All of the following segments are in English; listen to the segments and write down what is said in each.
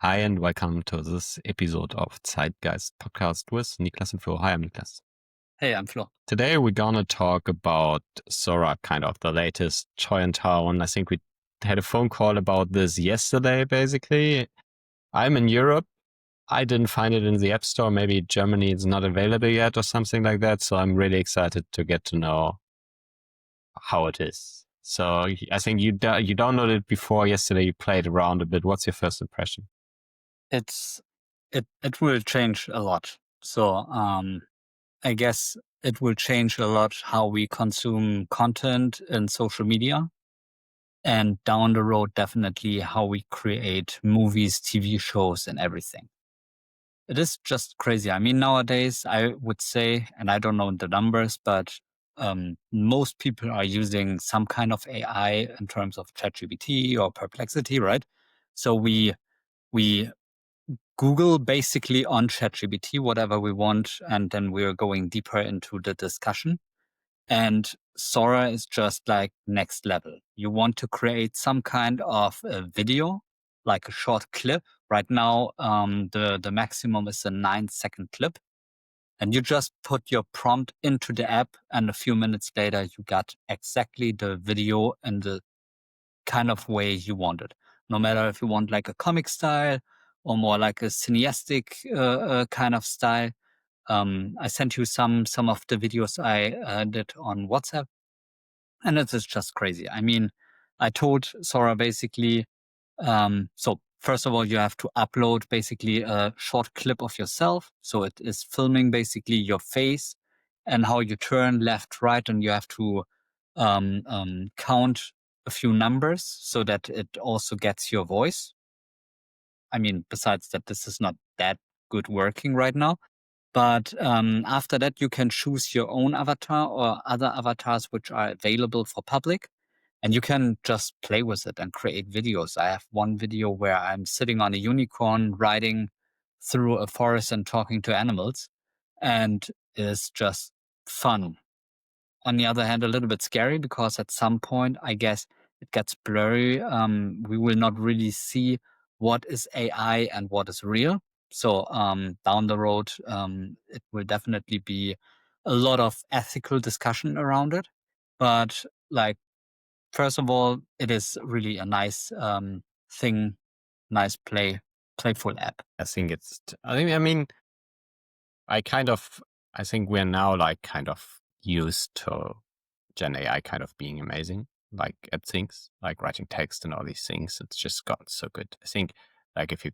Hi, and welcome to this episode of Zeitgeist podcast with Niklas and Flo. Hi, I'm Niklas. Hey, I'm Flo. Today, we're going to talk about Sora, kind of the latest toy in town. I think we had a phone call about this yesterday, basically. I'm in Europe. I didn't find it in the App Store. Maybe Germany is not available yet or something like that. So I'm really excited to get to know how it is. So I think you downloaded it before yesterday. You played around a bit. What's your first impression? It will change a lot. So I guess it will change a lot how we consume content in social media, and down the road, definitely how we create movies, TV shows, and everything. It is just crazy. I mean, nowadays, I would say, and I don't know the numbers, but most people are using some kind of AI in terms of ChatGPT or Perplexity, right? So we Google basically on ChatGPT whatever we want, and then we're going deeper into the discussion. And Sora is just like next level. You want to create some kind of a video, like a short clip. Right now, the maximum is a 9-second clip, and you just put your prompt into the app, and a few minutes later, you got exactly the video in the kind of way you want it. No matter if you want like a comic style or more like a cineastic kind of style. I sent you some of the videos I did on WhatsApp, and it is just crazy. I mean, I told Sora basically, so first of all, you have to upload basically a short clip of yourself. So it is filming basically your face and how you turn left, right, and you have to count a few numbers so that it also gets your voice. I mean, besides that, this is not that good working right now. But after that, you can choose your own avatar or other avatars which are available for public. And you can just play with it and create videos. I have one video where I'm sitting on a unicorn riding through a forest and talking to animals. And it's just fun. On the other hand, a little bit scary because at some point, I guess it gets blurry. We will not really see what is AI and what is real. So down the road, it will definitely be a lot of ethical discussion around it. But like, first of all, it is really a nice thing, nice playful app. I mean, I think we're now like kind of used to Gen AI kind of being amazing, like at things like writing text and all these things. It's just gotten so good. I think like if you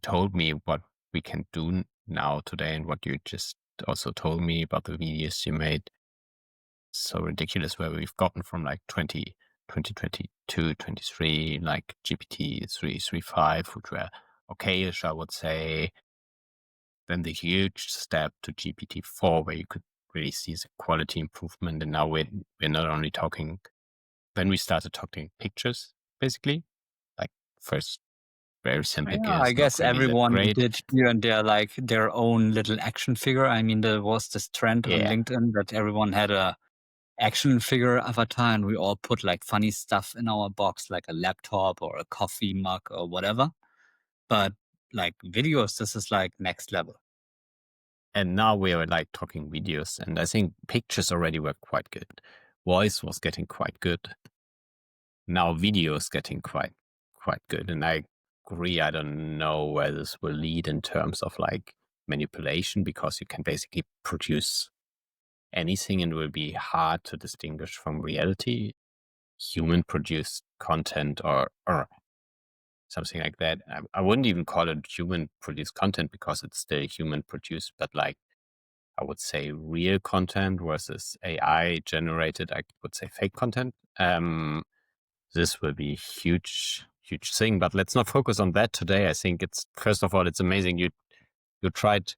told me what we can do now today and what you just also told me about the videos you made, so ridiculous where we've gotten from like 2022, 23, like GPT 3.5, which were okay-ish, I would say. Then the huge step to GPT-4, where you could really see the quality improvement. And now we're not only talking, then we started talking pictures, basically. Like first, very simple Yeah, I gears, not guess really that everyone great. did here and there like their own little action figure. I mean, there was this trend on Yeah. LinkedIn that everyone had a action figure avatar, and we all put like funny stuff in our box, like a laptop or a coffee mug or whatever. But like videos, this is like next level. And now we're like talking videos, and I think pictures already were quite good. Voice was getting quite good. Now video is getting quite good. And I agree, I don't know where this will lead in terms of like manipulation, because you can basically produce anything and it will be hard to distinguish from reality, human produced content or something like that. I wouldn't even call it human produced content because it's still human produced, but like I would say real content versus AI generated, I would say fake content. This will be huge thing, but let's not focus on that today. I think it's, first of all, it's amazing you tried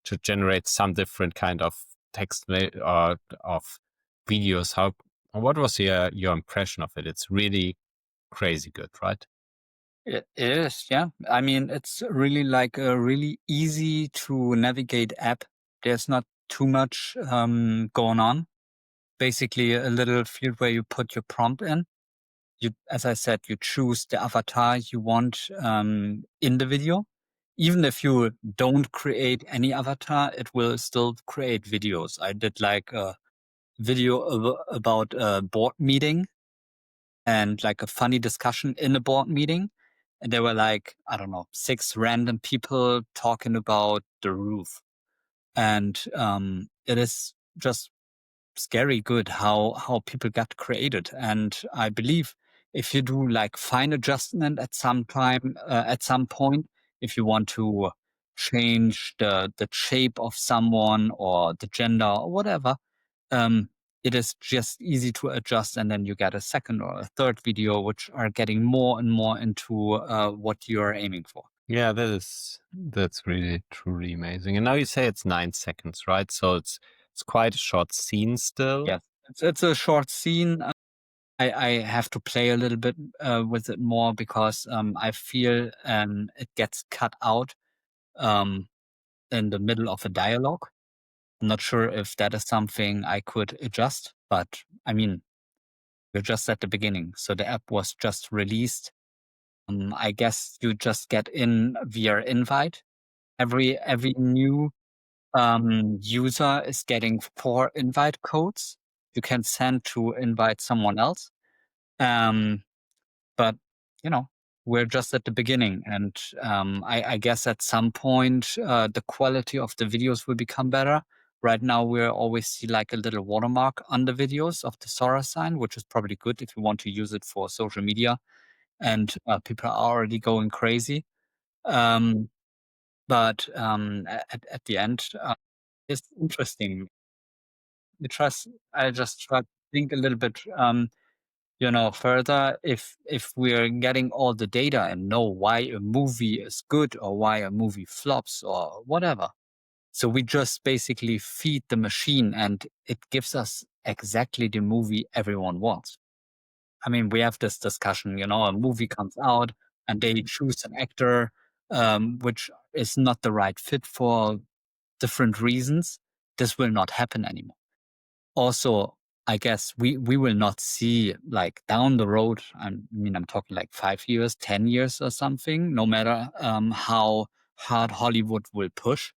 to generate some different kind of text or of videos. What was your impression of it? It's really crazy good, right? It is, yeah. I mean, it's really like a really easy to navigate app. There's not too much going on. Basically, a little field where you put your prompt in, as I said, you choose the avatar you want in the video. Even if you don't create any avatar, it will still create videos. I did like a video about a board meeting and like a funny discussion in a board meeting. And there were like, I don't know, 6 random people talking about the roof. And it is just scary good how people got created. And I believe if you do like fine adjustment at some time, at some point, if you want to change the shape of someone or the gender or whatever, um, it is just easy to adjust, and then you get a second or a third video, which are getting more and more into what you are aiming for. Yeah, that's really truly amazing. And now you say it's 9 seconds, right? So it's quite a short scene still. Yes, it's a short scene. I have to play a little bit with it more because I feel it gets cut out um, in the middle of a dialogue. I'm not sure if that is something I could adjust, but I mean, we're just at the beginning. So the app was just released. I guess you just get in via invite. Every new user is getting 4 invite codes you can send to invite someone else. Um, but you know, we're just at the beginning, and I guess at some point the quality of the videos will become better. Right now, we always see like a little watermark on the videos of the Sora sign, which is probably good if you want to use it for social media, and people are already going crazy. Um, but at the end, it's interesting. I just try to think a little bit further. If we're getting all the data and know why a movie is good or why a movie flops or whatever, so we just basically feed the machine and it gives us exactly the movie everyone wants. I mean, we have this discussion, a movie comes out and they choose an actor which is not the right fit for different reasons. This will not happen anymore. Also, I guess we will not see like down the road. I'm talking like 5 years, 10 years, or something. No matter how hard Hollywood will push,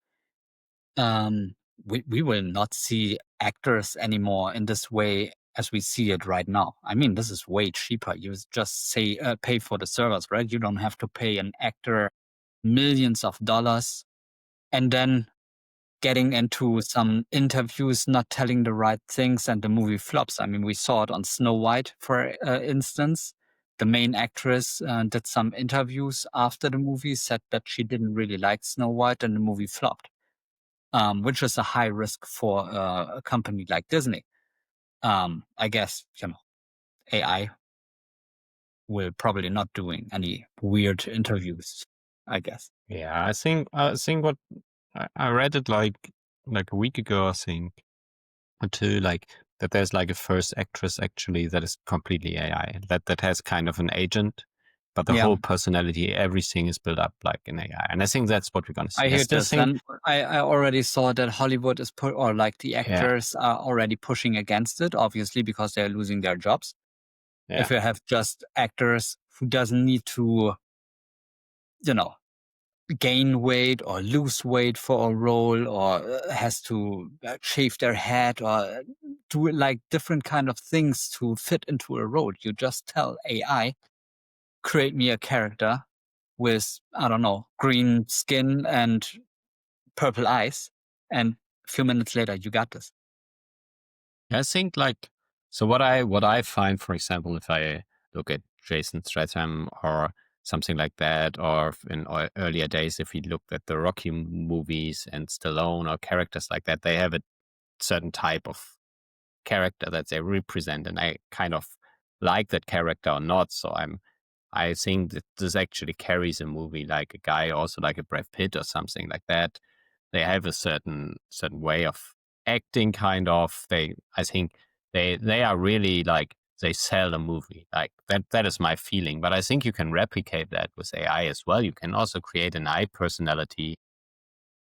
we will not see actors anymore in this way as we see it right now. I mean, this is way cheaper. You just say pay for the servers, right? You don't have to pay an actor millions of dollars, and then getting into some interviews, not telling the right things, and the movie flops. I mean, we saw it on Snow White, for instance. The main actress did some interviews after the movie, said that she didn't really like Snow White, and the movie flopped, which is a high risk for a company like Disney. I guess, AI will probably not doing any weird interviews, I guess. Yeah, I think what I read it like a week ago, I think, or two, like that there's like a first actress actually that is completely AI, that has kind of an agent, but the Yeah, whole personality, everything is built up like an AI. And I think that's what we're gonna I see. I hear still this, think, and I already saw that Hollywood is or like the yeah, actors are already pushing against it, obviously because they're losing their jobs. yeah. If you have just actors who doesn't need to, you know, gain weight or lose weight for a role, or has to shave their head or do like different kind of things to fit into a role, you just tell AI, create me a character with, I don't know, green skin and purple eyes, and a few minutes later you got this. I think like, so what I find, for example, if I look at Jason Statham or something like that, or in earlier days, if we looked at the Rocky movies and Stallone or characters like that, they have a certain type of character that they represent, and I kind of like that character or not. So I think that this actually carries a movie, like a guy also like a Brad Pitt or something like that. They have a certain way of acting, kind of. I think they are really like they sell a movie. Like that is my feeling. But I think you can replicate that with AI as well. You can also create an AI personality.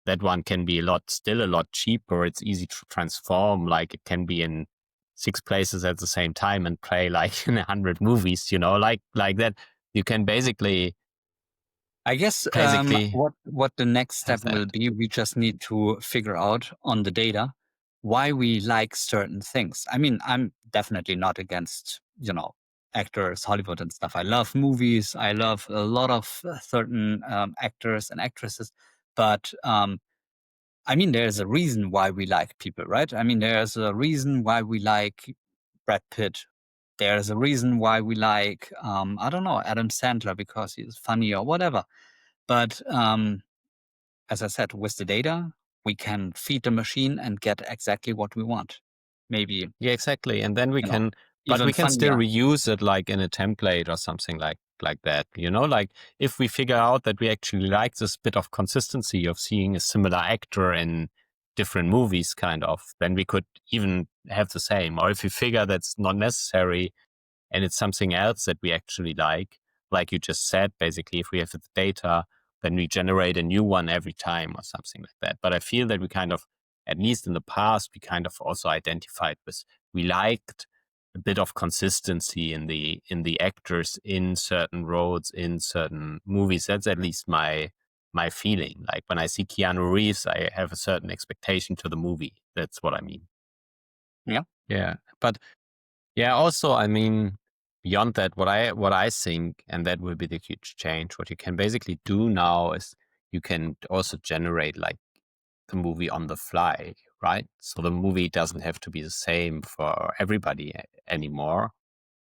That one can be still a lot cheaper. It's easy to transform. Like it can be in 6 places at the same time and play like in 100 movies, like that. You can basically I guess basically what the next step have that. will be, we just need to figure out on the data why we like certain things. I mean, I'm definitely not against, actors, Hollywood and stuff. I love movies. I love a lot of certain actors and actresses. But I mean, there's a reason why we like people, right? I mean, there's a reason why we like Brad Pitt. There's a reason why we like, I don't know, Adam Sandler because he's funny or whatever. But as I said, with the data, we can feed the machine and get exactly what we want. Maybe, Yeah, exactly. And then we you know, can, but even we can still funnier. reuse it like in a template or something like that. Like if we figure out that we actually like this bit of consistency of seeing a similar actor in different movies, kind of, then we could even have the same. Or if we figure that's not necessary, and it's something else that we actually like you just said, basically, if we have the data, then we generate a new one every time or something like that. But I feel that we kind of, at least in the past, we kind of also identified with, we liked a bit of consistency in the actors in certain roles, in certain movies. That's at least my feeling. Like when I see Keanu Reeves, I have a certain expectation to the movie. That's what I mean. Yeah. Yeah. But yeah, also, I mean, beyond that, what I think, and that will be the huge change, what you can basically do now is you can also generate like the movie on the fly, right? So the movie doesn't have to be the same for everybody anymore.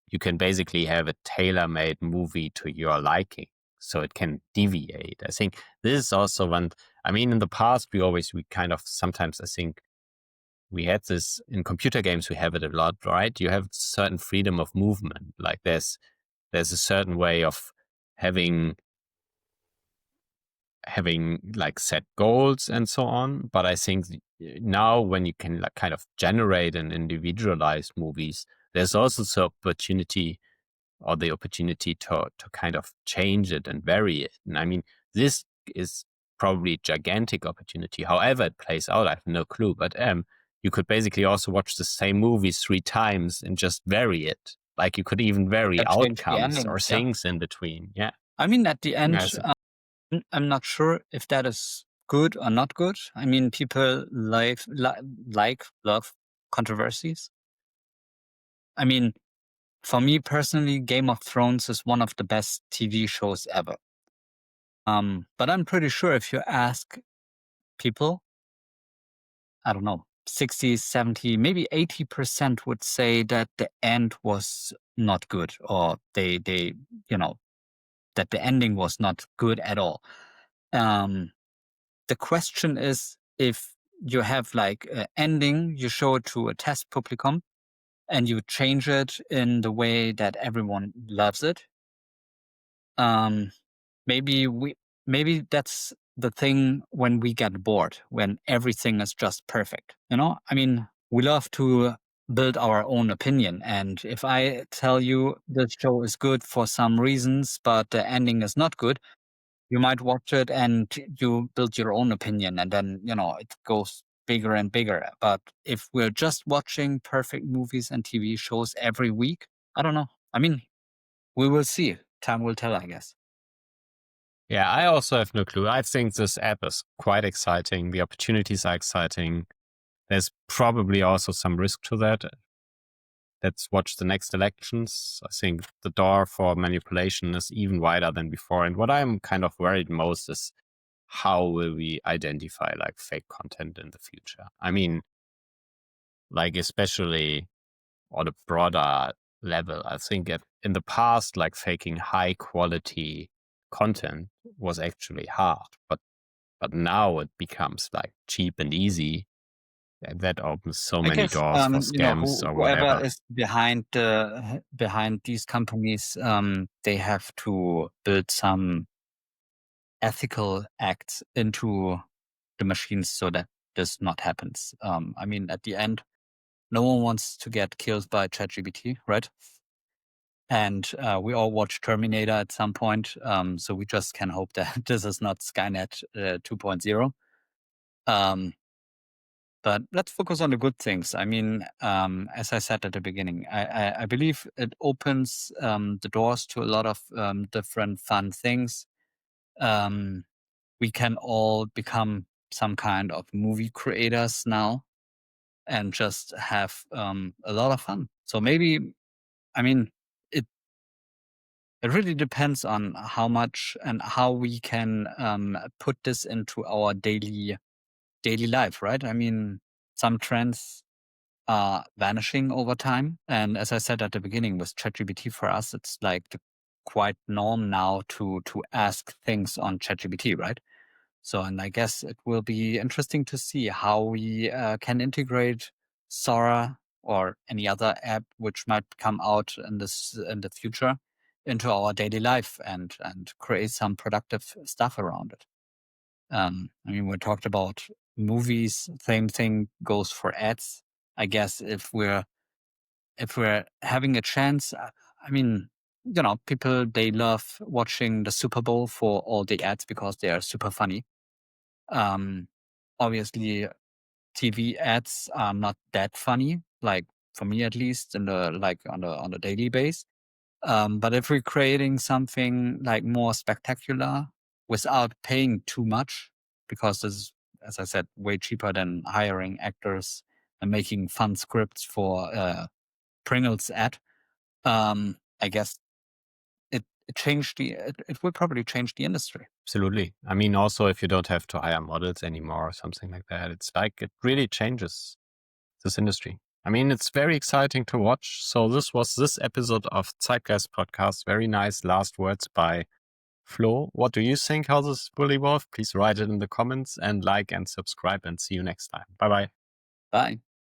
You can basically have a tailor-made movie to your liking, so it can deviate. I think this is also one. I mean, in the past, we kind of sometimes, I think, we had this in computer games. We have it a lot, right? You have certain freedom of movement. Like there's a certain way of having like set goals and so on. But I think now when you can like kind of generate and individualize movies, there's also the opportunity to kind of change it and vary it. And I mean, this is probably a gigantic opportunity. However it plays out, I have no clue. But you could basically also watch the same movie 3 times and just vary it. Like you could even vary Can change the outcomes or ending. Yeah. things in between. Yeah. I mean, at the end, Yes. I'm not sure if that is good or not good. I mean, people love controversies. I mean, for me personally, Game of Thrones is one of the best TV shows ever. But I'm pretty sure if you ask people, I don't know, 60, 70, maybe 80% would say that the end was not good, or you know, that the ending was not good at all. Um, the question is, if you have like an ending, you show it to a test publicum and you change it in the way that everyone loves it. Um, maybe maybe that's the thing when we get bored, when everything is just perfect. I mean, we love to build our own opinion. And if I tell you this show is good for some reasons, but the ending is not good, you might watch it and you build your own opinion, and then it goes bigger and bigger. But if we're just watching perfect movies and TV shows every week, I don't know. I mean, we will see. Time will tell, I guess. Yeah, I also have no clue. I think this app is quite exciting. The opportunities are exciting. There's probably also some risk to that. Let's watch the next elections. I think the door for manipulation is even wider than before. And what I'm kind of worried most is how will we identify like fake content in the future? I mean, like especially on a broader level, I think in the past, like faking high quality content was actually hard, but now it becomes like cheap and easy. And that opens so I many guess doors for scams or whoever whatever. is behind these companies, they have to build some ethical acts into the machines so that this not happens. I mean, at the end, no one wants to get killed by ChatGPT, right? And we all watch Terminator at some point, so we just can hope that this is not Skynet 2.0. Um, But let's focus on the good things. I mean, as I said at the beginning, I believe it opens the doors to a lot of different fun things. Um, we can all become some kind of movie creators now and just have a lot of fun. So maybe, I mean, it it really depends on how much and how we can put this into our daily life, right? I mean, some trends are vanishing over time, and as I said at the beginning, with ChatGPT for us, it's like the quite norm now to ask things on ChatGPT, right? So, and I guess it will be interesting to see how we can integrate Sora or any other app which might come out in the future into our daily life and create some productive stuff around it. I mean, we talked about movies. Same thing goes for ads. I guess if we're having a chance, I mean, people they love watching the Super Bowl for all the ads because they are super funny. um, Obviously, TV ads are not that funny, like for me at least, in the like on the daily base. But if we're creating something like more spectacular without paying too much, because this is, as I said, way cheaper than hiring actors and making fun scripts for Pringles ad. I guess it will probably change the industry. Absolutely. I mean, also if you don't have to hire models anymore or something like that, it's like it really changes this industry. I mean, it's very exciting to watch. So this was this episode of Zeitgeist podcast. Very nice last words by Flo. What do you think how this will evolve? Please write it in the comments and like and subscribe and see you next time. Bye bye. Bye.